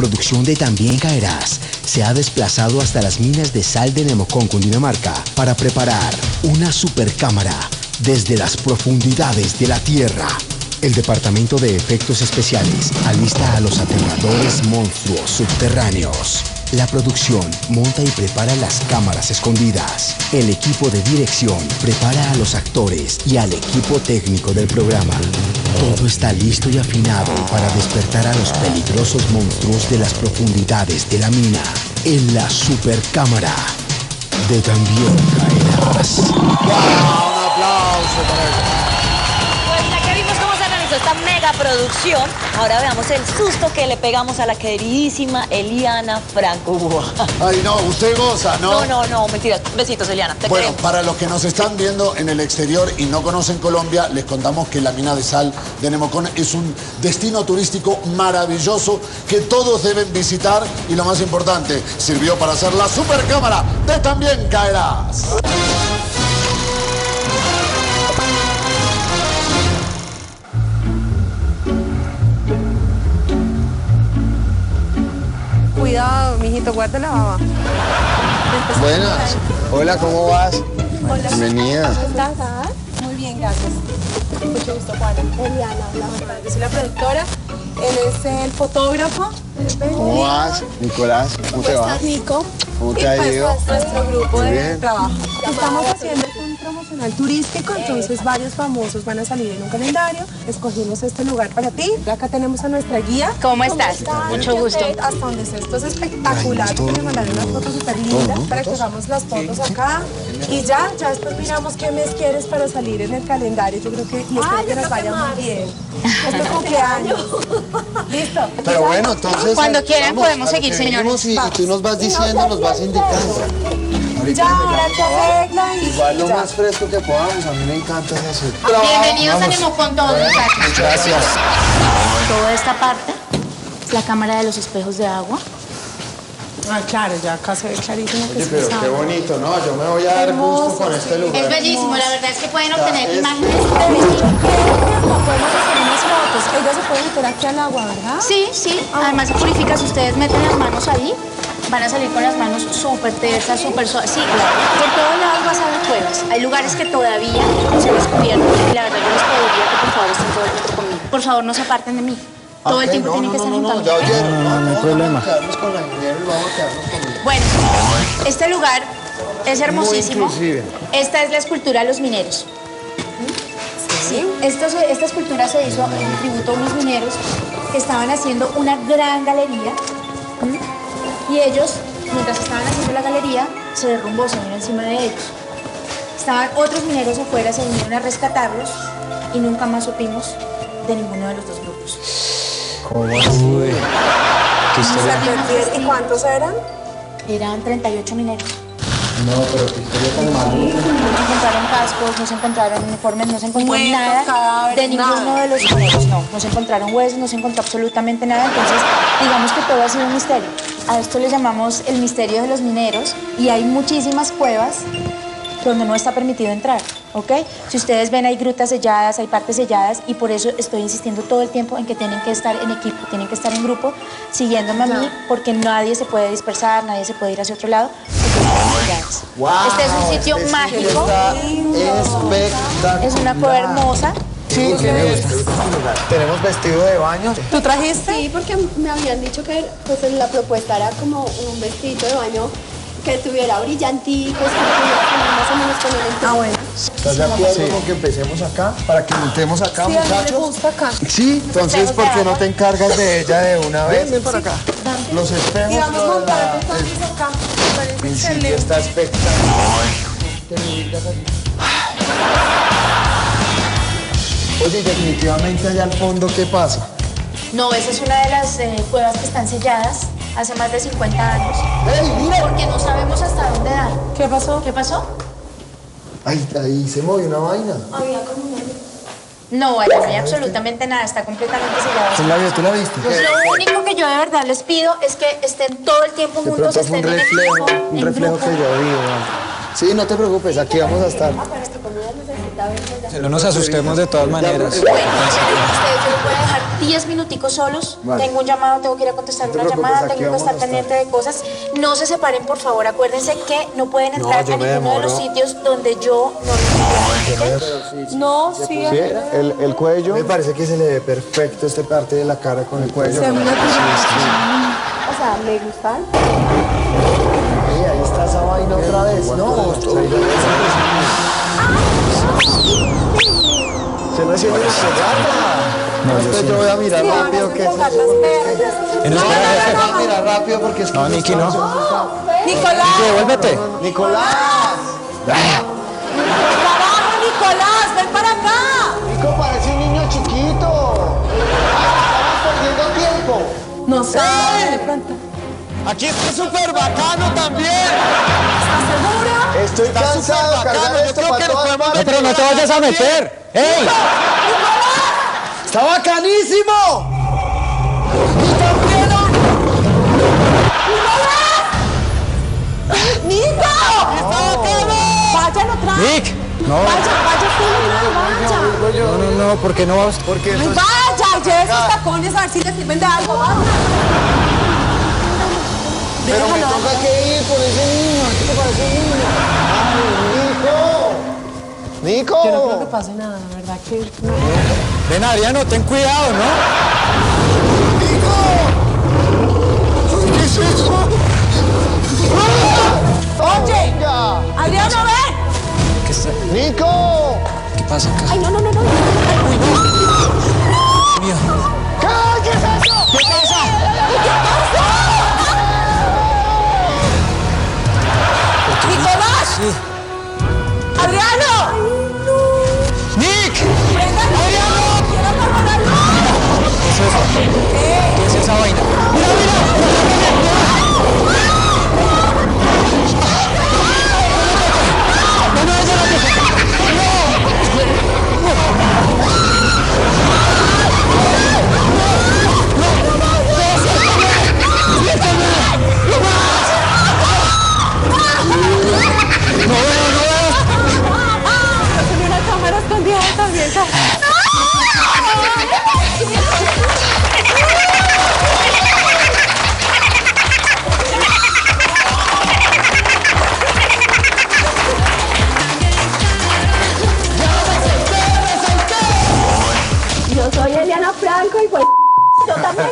producción de También Caerás se ha desplazado hasta las minas de sal de Nemocón, Cundinamarca, para preparar una supercámara desde las profundidades de la Tierra. El Departamento de Efectos Especiales alista a los aterradores monstruos subterráneos. La producción monta y prepara las cámaras escondidas. El equipo de dirección prepara a los actores y al equipo técnico del programa. Todo está listo y afinado para despertar a los peligrosos monstruos de las profundidades de la mina. En la supercámara de También Caerás. ¡Wow! Un aplauso para eso. Esta mega producción, ahora veamos el susto que le pegamos a la queridísima Eliana Franco. Ay, no, usted goza, ¿no? No, mentiras. Besitos, Eliana. Te Bueno, queremos. para los que nos están viendo en el exterior y no conocen Colombia, les contamos que la mina de sal de Nemocón es un destino turístico maravilloso que todos deben visitar y lo más importante, sirvió para hacer la supercámara de También Caerás. Cuidado, mijito, guarda la baba. Buenas. Hola, ¿cómo vas? Hola. Bienvenida. ¿Cómo estás? Muy bien, gracias. Mucho gusto, Juana. Eliana, yo soy la productora. Él es el fotógrafo. ¿Cómo vas, Nicolás? ¿Cómo te va? Nico? ¿Cómo te ha ido? Nuestro grupo Muy de bien. trabajo. Estamos haciendo un promocional turístico, entonces varios famosos van a salir en un calendario. Escogimos este lugar para ti. Acá tenemos a nuestra guía. ¿Cómo estás? Mucho gusto. Hasta donde esté. Esto es espectacular, porque me mandaron unas fotos súper lindas para que hagamos las fotos acá. Y ya después miramos qué mes quieres para salir en el calendario. Yo creo que, y espero que nos vaya muy bien. Es tu cumpleaños. ¿Listo? Pero bueno, entonces... Cuando quieran vamos, podemos a lo seguir, que señores. venimos y tú nos vas diciendo, nos vas indicando. Ahorita Ya, nos ahora vamos se abajo. arregla y Igual lo ya. más fresco que podamos, a mí me encanta eso. Bienvenidos a Nemocón todos, muchachos. Gracias. Toda esta parte es la cámara de los espejos de agua. Ah, claro, ya acá se ve clarísimo que Oye, es pero qué bonito, ¿no? Yo me voy a dar gusto con este lugar. Es bellísimo, la verdad es que pueden obtener es- imágenes. Podemos hacer unas fotos. Ellos se pueden meter aquí al agua, ¿verdad? Sí. Además se purifica. Si ustedes meten las manos ahí, van a salir con las manos súper tersas, súper suaves. Sí, claro. Por todos lados vas a ver cuevas. Hay lugares que todavía no se han descubierto. Y la verdad yo les pediría que por favor estén todo el tiempo conmigo. Por favor, no se aparten de mí. Todo el tiempo tienen que estar junto a mí. ya oyeron. No hay problema. Vamos a quedarnos con la ingeniera y vamos a quedarnos conmigo. Bueno, este lugar es hermosísimo. inclusive. Esta es la escultura de los mineros. Sí, esta escultura se hizo en tributo a unos mineros que estaban haciendo una gran galería. Y ellos, mientras estaban haciendo la galería, se derrumbó, se vino encima de ellos. Estaban otros mineros afuera, se vinieron a rescatarlos y nunca más supimos de ninguno de los dos grupos. ¿Cómo así? ¿Y cuántos eran? Eran 38 mineros. No, pero qué historia tan maluca. No se encontraron cascos, no se encontraron uniformes, no se encontró Huesos, nada cadáveres, de ninguno nada. de los mineros. No se encontraron huesos, no se encontró absolutamente nada. Entonces, digamos que todo ha sido un misterio. A esto le llamamos el misterio de los mineros y hay muchísimas cuevas donde no está permitido entrar, ¿ok? Si ustedes ven, hay grutas selladas, hay partes selladas y por eso estoy insistiendo todo el tiempo en que tienen que estar en equipo, tienen que estar en grupo, siguiéndome a mí, porque nadie se puede dispersar, nadie se puede ir hacia otro lado, porque están selladas. Wow, Este es un sitio este mágico, Está espectacular. es una cueva hermosa. Sí, tenemos vestido de baño. ¿Tú trajiste? Sí, porque me habían dicho que pues, la propuesta era como un vestido de baño que tuviera brillanticos, que pudiera como más o menos poner en Bueno. ¿Estás de acuerdo con que empecemos acá? Para que montemos acá, Sí, a mí me muchachos. gusta acá. Sí, entonces, ¿por qué no te encargas de ella de una vez? Ven para acá. Los espejos. Y vamos lo de la- montando entonces acá. Me parece el sitio excelente. está espectacular. Oye, definitivamente allá al fondo, ¿qué pasa? No, esa es una de las cuevas que están selladas hace más de 50 años. ¡Ey, mira! Porque no sabemos hasta dónde dan. ¿Qué pasó? ¿Qué pasó? Ahí se movió una vaina. No, allá no hay absolutamente nada, está completamente sellado. ¿Quién la vio? ¿Tú la viste? Lo único que yo de verdad les pido es que estén todo el tiempo De juntos, pronto fue estén un en reflejo, equipo, un en reflejo grupo. que yo vi. ¿no? Sí, no te preocupes, aquí vamos a estar. No nos asustemos de todas maneras. Bueno, ustedes yo los voy a dejar 10 minuticos solos. Vale. Tengo un llamado, tengo que ir a contestar No te una preocupes, llamada, aquí tengo que vamos a estar pendiente de cosas. No se separen, por favor. Acuérdense que no pueden entrar yo a me ninguno de los demoro. sitios donde yo No, sí. ¿Sí? El cuello. Me parece que se le ve perfecto esta parte de la cara con el cuello. O sea, me gustan. Ahí está esa vaina otra vez. No, se me siente no, yo voy a mirar rápido que Pongan las pernas. voy a mirar rápido porque es que No, Niki, no. Nicolás. Devuélvete. Nicolás. Carajo, Nicolás, ven para acá. Nico parece un niño chiquito. Estamos perdiendo tiempo. No sabe de pronto. Aquí está súper bacano también. ¿Estás seguro? Estoy cansado de cargar esto para todas partes. Pero no te vayas a meter. ¡Ey! ¡Está bacanísimo! ¡Nico! ¡Vayan otra vez! Nick. No, Vaya, no, ¿por qué no vas? Porque Ay, vaya, lleve esos tacones a ver si le sirven de algo. Vamos. pero me toca que ir por ese niño. ¿Qué te parece un niño? ¡Ay, Nico! Yo no creo que pase nada, ¿verdad? Que no. Ven, Adriano, ten cuidado, ¿no? ¿Qué es eso? Oye, ¡Venga! Adriano, ven. ¿Qué está? ¡Nico! ¿Qué pasa acá? Ay, no. Mío. ¿Qué es eso? ¿Qué pasa? Nicolás. Sí. Adriano. ¡Nick! Adriano. Quiero apagar la luz. ¿Qué es eso? ¿Qué es esa vaina? ¡Mira! Tenía una cámara escondida también. Yo soy Eliana Franco y pues yo también